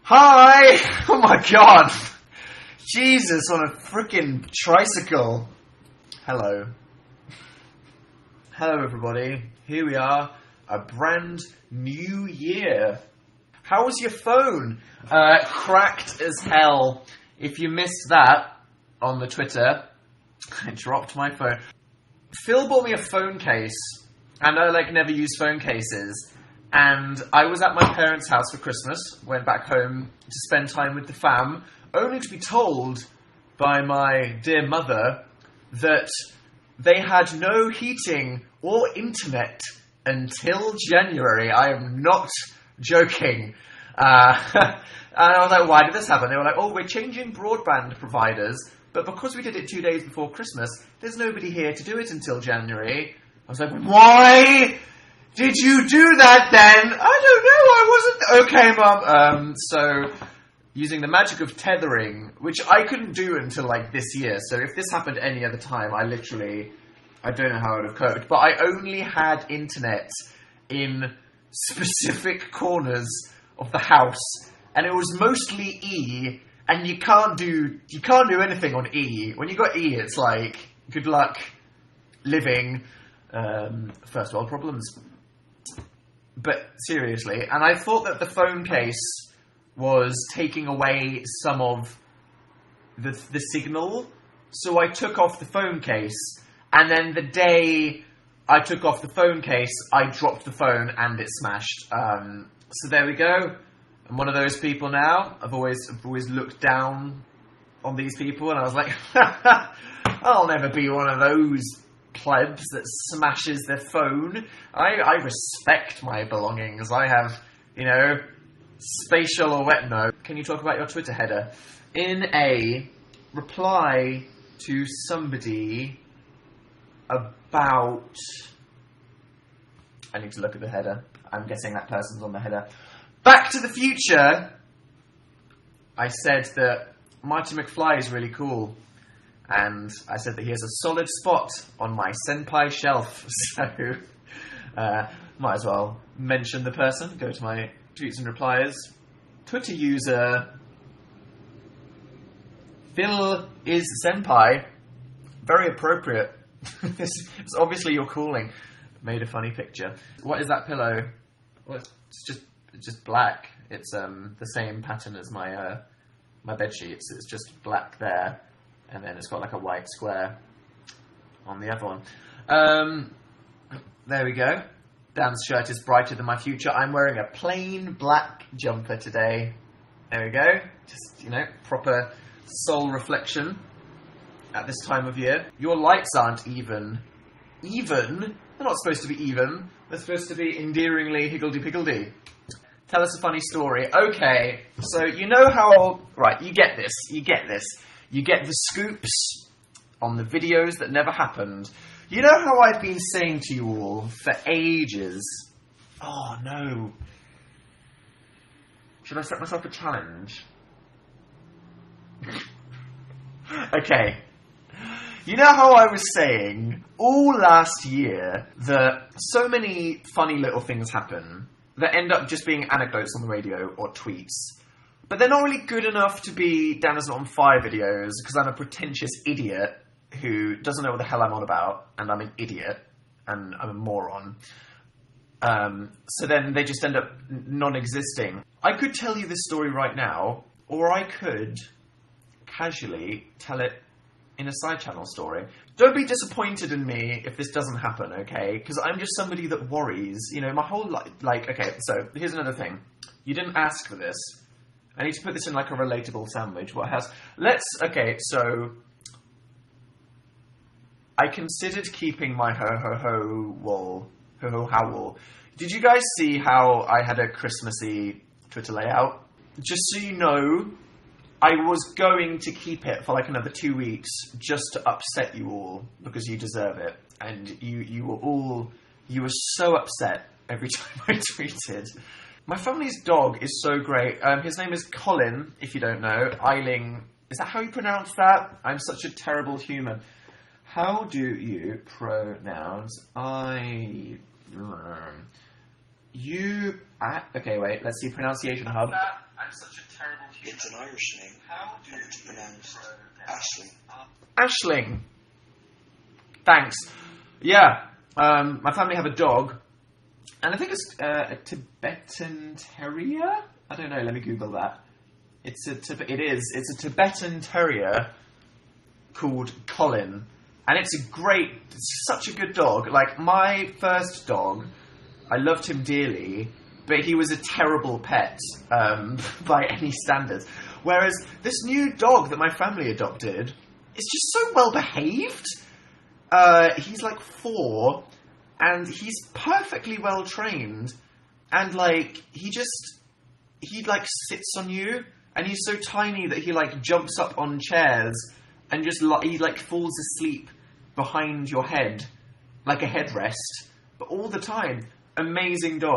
Hi! Oh my god! Jesus, on a frickin' tricycle. Hello. Hello everybody. Here we are. A brand new year. How was your phone? Cracked as hell. If you missed that on the Twitter, I dropped my phone. Phil bought me a phone case, and I never use phone cases. And I was at my parents' house for Christmas, went back home to spend time with the fam, only to be told by my dear mother that they had no heating or internet until January. I am not joking. And I was like, why did this happen? They were like, oh, we're changing broadband providers, but because we did it 2 days before Christmas, there's nobody here to do it until January. I was like, why did you do that then? I don't know, I wasn't... Okay, Mum. So, using the magic of tethering, which I couldn't do until, this year, so if this happened any other time, I don't know how I would have coped, but I only had internet in specific corners of the house, and it was mostly E, and you can't do anything on E. When you got E, it's like, good luck living, first world problems. But seriously, and I thought that the phone case was taking away some of the signal, so I took off the phone case, and then the day I took off the phone case, I dropped the phone and it smashed. So there we go. I'm one of those people now. I've always looked down on these people, and I was like, I'll never be one of those plebs that smashes their phone. I respect my belongings. I have, spatial or no. Can you talk about your Twitter header? In a reply to somebody about... I need to look at the header. I'm guessing that person's on the header. Back to the Future! I said that Marty McFly is really cool. And I said that he has a solid spot on my senpai shelf. So, might as well mention the person. Go to my tweets and replies. Twitter user Phil is senpai. Very appropriate. It's obviously your calling. Made a funny picture. What is that pillow? Well, it's just black. It's the same pattern as my my bed sheets. It's just black there, and then it's got a white square on the other one. There we go. Dan's shirt is brighter than my future. I'm wearing a plain black jumper today. There we go. Just, proper soul reflection at this time of year. Your lights aren't even. Even? They're not supposed to be even. They're supposed to be endearingly higgledy-piggledy. Tell us a funny story. Okay, so you know how... Right, you get this. You get the scoops on the videos that never happened. You know how I've been saying to you all for ages... Oh, no. Should I set myself a challenge? Okay. You know how I was saying all last year that so many funny little things happen that end up just being anecdotes on the radio or tweets, but they're not really good enough to be Dan Is Not On Fire videos because I'm a pretentious idiot who doesn't know what the hell I'm on about, and I'm an idiot, and I'm a moron. So then they just end up non-existing. I could tell you this story right now, or I could casually tell it in a side channel story. Don't be disappointed in me if this doesn't happen, okay? Because I'm just somebody that worries. My whole life... okay, so here's another thing. You didn't ask for this. I need to put this in a relatable sandwich. What has... Okay, so... I considered keeping my ho-ho-ho wool. Ho-ho-how wool. Did you guys see how I had a Christmassy Twitter layout? Just so you know... I was going to keep it for another 2 weeks just to upset you all because you deserve it. And you were so upset every time I tweeted. My family's dog is so great. His name is Colin, if you don't know. Eiling. Is that how you pronounce that? I'm such a terrible human. How do you pronounce okay, wait. Let's see. Pronunciation hub. I'm such a terrible It's an Irish name. And it's pronounced Ashling. Ashling. Thanks. Yeah. My family have a dog, and I think it's a Tibetan Terrier. I don't know. Let me Google that. It's a Tibetan Terrier called Colin, and it's such a good dog. Like, my first dog, I loved him dearly, but he was a terrible pet by any standards. Whereas this new dog that my family adopted is just so well behaved. He's like 4, and he's perfectly well trained, and like he like sits on you, and he's so tiny that he like jumps up on chairs and just he like falls asleep behind your head like a headrest, but all the time. Amazing dog.